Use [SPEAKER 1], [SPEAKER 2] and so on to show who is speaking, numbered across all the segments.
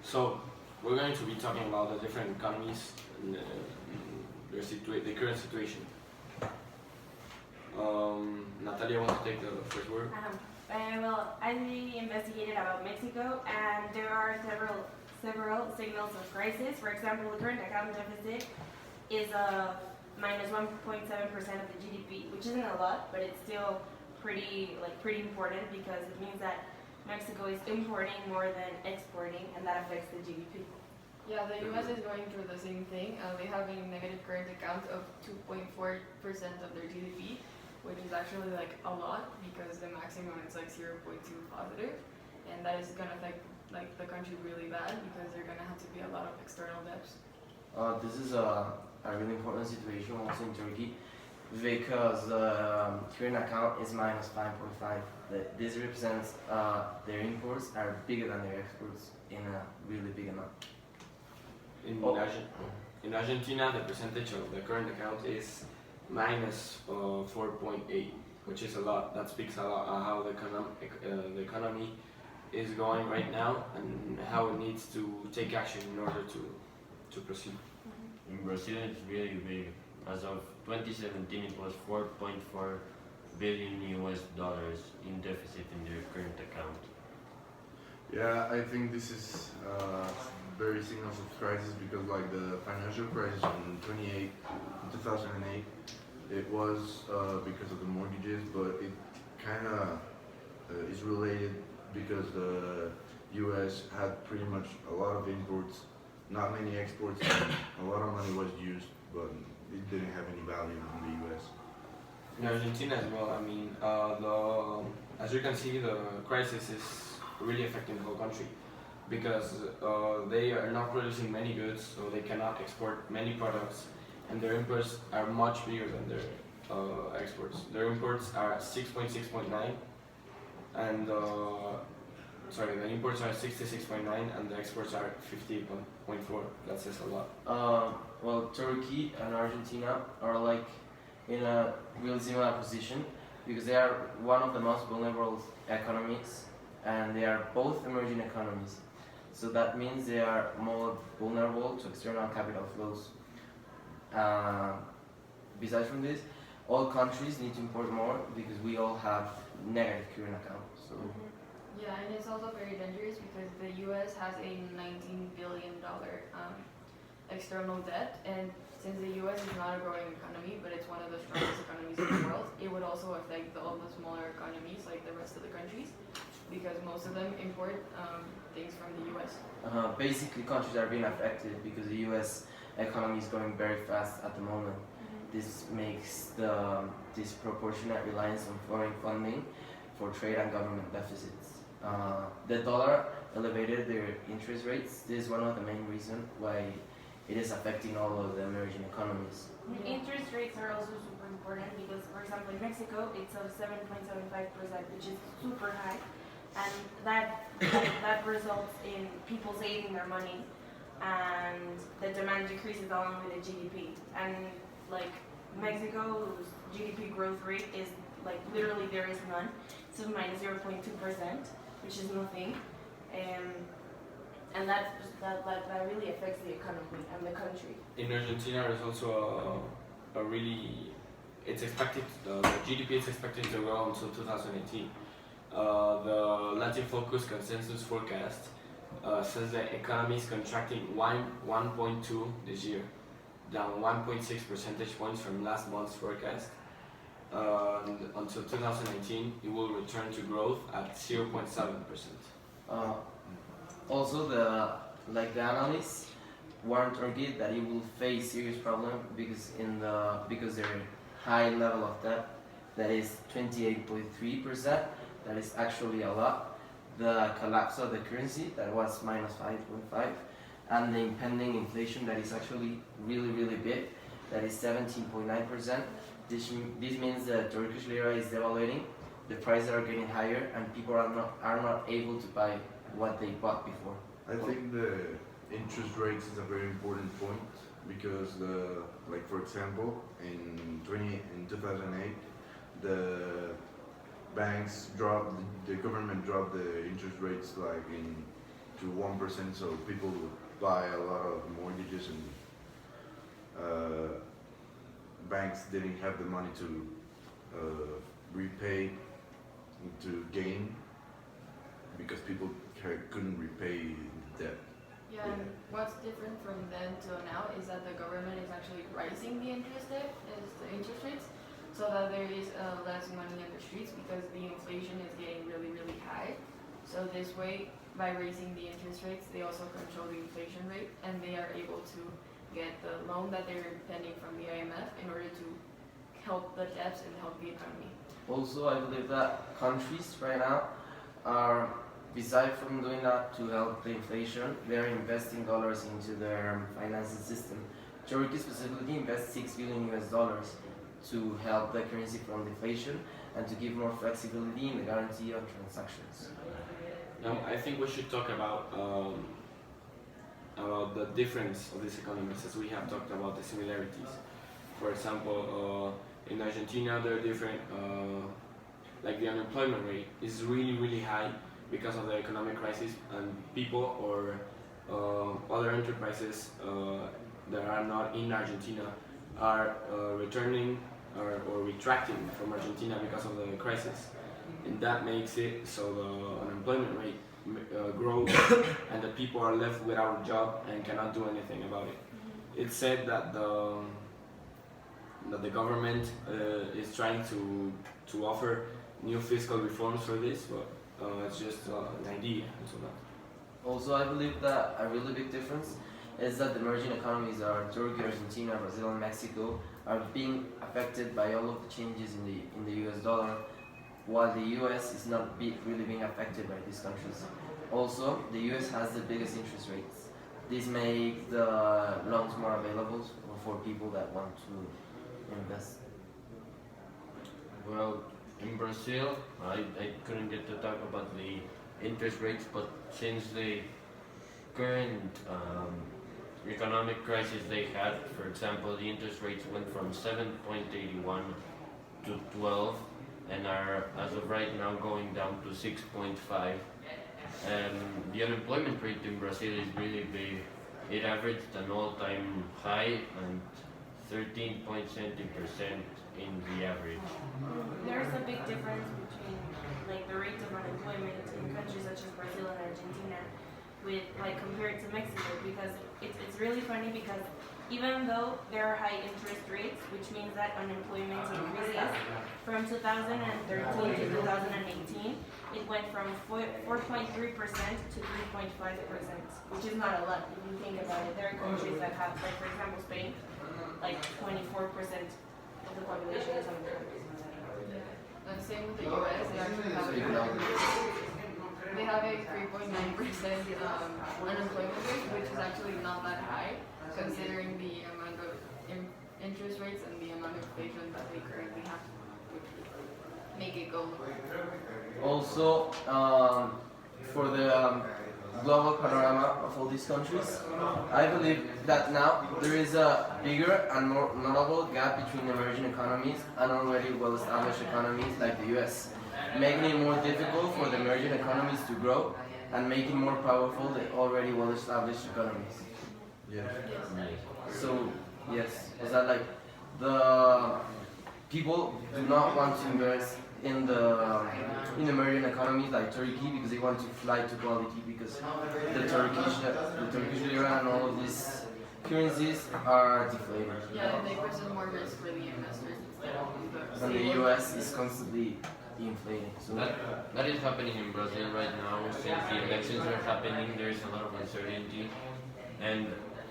[SPEAKER 1] So we're going to be talking about the different economies and the current situation. Natalia, want to take the first word?
[SPEAKER 2] Well, I investigated about Mexico, and there are several signals of crisis. For example, the current account deficit is minus 1.7% of the GDP, which isn't a lot, but it's still pretty important because it means that Mexico is importing more than exporting, and that affects the GDP.
[SPEAKER 3] Yeah, the U.S. is going through the same thing. They have a negative current account of 2.4% of their GDP, which is actually like a lot because the maximum is like 0.2 positive, and that is gonna affect like the country really bad because they're gonna have to pay a lot of external debts.
[SPEAKER 4] This is a really important situation also in Turkey because the current account is minus 5.5. This represents their imports are bigger than their exports in a really big amount.
[SPEAKER 1] In Argentina, the percentage of the current account is minus 4.8, which is a lot. That speaks a lot on how the economy is going right now and how it needs to take action in order to proceed.
[SPEAKER 5] In Brazil, it's really big. As of 2017, it was 4.4 billion US dollars in deficit in their current account.
[SPEAKER 6] Yeah, I think this is very signals of crisis because like the financial crisis in 2008, it was because of the mortgages, but it kind of is related because the U.S. had pretty much a lot of imports, not many exports, and a lot of money was used, but it didn't have any value in the U.S.
[SPEAKER 1] In Argentina as well, I mean, as you can see, the crisis is really affecting the whole country because they are not producing many goods, so they cannot export many products, and their imports are much bigger than their exports. Their imports are at 6.6.9, and the imports are 66.9, and the exports are 50.4. That says a lot.
[SPEAKER 4] Well, Turkey and Argentina are like in a really similar position because they are one of the most vulnerable economies, and they are both emerging economies. So that means they are more vulnerable to external capital flows. Besides from this, all countries need to import more because we all have negative current accounts. So.
[SPEAKER 3] Yeah, and it's also very dangerous because the U.S. has a $19 billion external debt, and since the U.S. is not a growing economy, but it's one of the strongest economies in the world, it would also affect all the smaller economies like the rest of the countries because most of them import things from the U.S.
[SPEAKER 4] Basically, countries are being affected because the U.S. economy is growing very fast at the moment. This makes the disproportionate reliance on foreign funding for trade and government deficits. The dollar elevated their interest rates. This is one of the main reasons why it is affecting all of the emerging economies.
[SPEAKER 2] Interest rates are also super important because, for example, in Mexico, it's of 7.75%, which is super high, and that results in people saving their money, and the demand decreases along with the GDP. And like Mexico's GDP growth rate is like literally there is none. It's minus 0.2%, which is nothing, and that really affects the economy and the country.
[SPEAKER 1] In Argentina, there's also it's expected, the GDP is expected to grow until 2018. The Latin Focus Consensus forecast says the economy is contracting 1.2 this year, down 1.6 percentage points from last month's forecast. Until 2019, it will return to growth at 0.7%.
[SPEAKER 4] Also, the analysts warned Turkey that it will face serious problem because their high level of debt, that is 28.3%, that is actually a lot. The collapse of the currency, that was minus 5.5, and the impending inflation that is actually really big, that is 17.9%. This means the Turkish lira is devaluing, the prices are getting higher, and people are not able to buy what they bought before.
[SPEAKER 6] I think the interest rates is a very important point because for example, in 2008, the government dropped the interest rates like in to 1%, so people would buy a lot of mortgages and banks didn't have the money to repay, to gain, because people couldn't repay the debt.
[SPEAKER 3] Yeah, and what's different from then till now is that the government is actually rising the interest rates, so that there is less money in the streets because the inflation is getting really, really high. So this way, by raising the interest rates, they also control the inflation rate, and they are able to get the loan that they're pending from the IMF in order to help the debts and help the economy.
[SPEAKER 4] Also, I believe that countries right now are, besides from doing that to help the inflation, they're investing dollars into their financing system. Turkey specifically invests $6 billion to help the currency from deflation and to give more flexibility in the guarantee of transactions.
[SPEAKER 1] Now, I think we should talk about the difference of these economies, as we have talked about the similarities. For example, in Argentina, they're different. Like the unemployment rate is really, really high because of the economic crisis, and people or other enterprises that are not in Argentina are returning or retracting from Argentina because of the crisis. And that makes it so the unemployment rate grows and the people are left without a job and cannot do anything about it. It's said that the government is trying to offer new fiscal reforms for this, but it's just an idea. So that.
[SPEAKER 4] Also, I believe that a really big difference is that the emerging economies are Turkey, Argentina, Brazil, and Mexico are being affected by all of the changes in the US dollar, while the US is not really being affected by these countries. Also, the US has the biggest interest rates. This makes the loans more available for people that want to invest.
[SPEAKER 5] Well, in Brazil, I couldn't get to talk about the interest rates, but since the current economic crisis they had, for example, the interest rates went from 7.81 to 12 and are, as of right now, going down to 6.5. The unemployment rate in Brazil is really big. It averaged an all-time high and 13.70% in the average.
[SPEAKER 2] There's a big difference between like the rate of unemployment in countries such as Brazil and Argentina with like compared to Mexico, because it's really funny because even though there are high interest rates, which means that unemployment increases, from 2013 to 2018, it went from 4.3% to 3.5%, which is not a lot if you think about it. There are countries that have, like for example, Spain, like 24% of the population is unemployed.
[SPEAKER 3] And same with the US, they actually have a 3.9% unemployment rate, which is actually not that high, considering the amount of interest rates and the amount of inflation that they currently have, which would make it go lower.
[SPEAKER 4] Also, for the global panorama of all these countries, I believe that now there is a bigger and more notable gap between emerging economies and already well-established economies like the US, making it more difficult for the emerging economies to grow and making more powerful the already well-established economies.
[SPEAKER 6] Yeah.
[SPEAKER 4] So, yes, is that like the people do not want to invest in emerging economies like Turkey because they want to fly to quality, because the Turkish lira and all of these currencies are deflating.
[SPEAKER 3] Yeah, and they present more risk for the investors instead of
[SPEAKER 4] And the US is constantly inflating. So
[SPEAKER 5] That is happening in Brazil right now. Since the elections are happening, there is a lot of uncertainty, and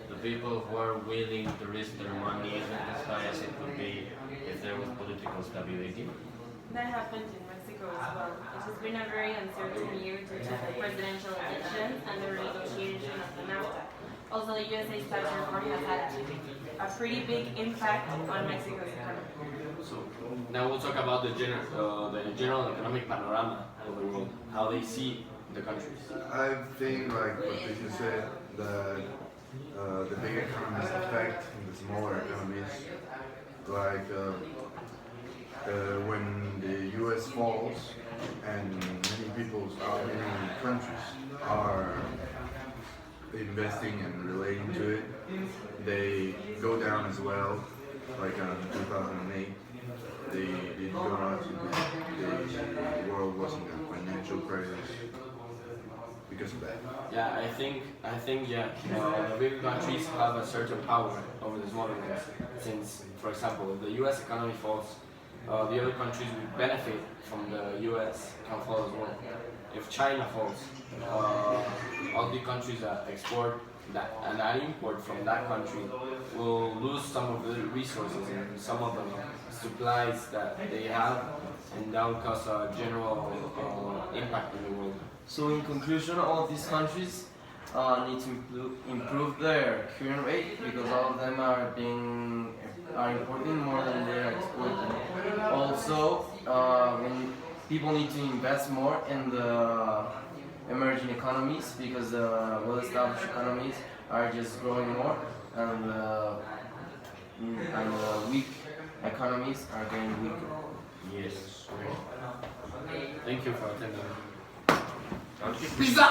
[SPEAKER 5] the people who are willing to risk their money isn't as high as it would be if there was political stability.
[SPEAKER 2] That happened in Mexico as well. It has been a very uncertain year due to the presidential elections and the renegotiation of the NAFTA. Also, the USA's tax reform has had a pretty big impact on Mexico's economy.
[SPEAKER 1] So now we'll talk about the general economic panorama of the world, how they see the countries.
[SPEAKER 6] I think, like Patricio said, that the big economies affect the smaller economies. Like when the US falls and many countries are investing and relating to it, they go down as well. Like in 2008, they didn't go up. The world was in a financial crisis because of that.
[SPEAKER 1] Yeah, I think yeah, the bigger countries have a certain power over the smaller ones. Since, for example, if the U.S. economy falls, the other countries will benefit from the U.S. can fall as well. If China falls, all the countries that export and that import from that country will lose some of the resources and some of the supplies that they have, and that will cause a general impact in the world.
[SPEAKER 4] So in conclusion, all of these countries need to improve their current rate because all of them are importing more than they are exporting. Also, when people need to invest more in the emerging economies because the well-established economies are just growing more, and the weak economies are getting weaker.
[SPEAKER 5] Yes.
[SPEAKER 1] Thank you for attending.
[SPEAKER 5] Thank you.
[SPEAKER 4] Pizza!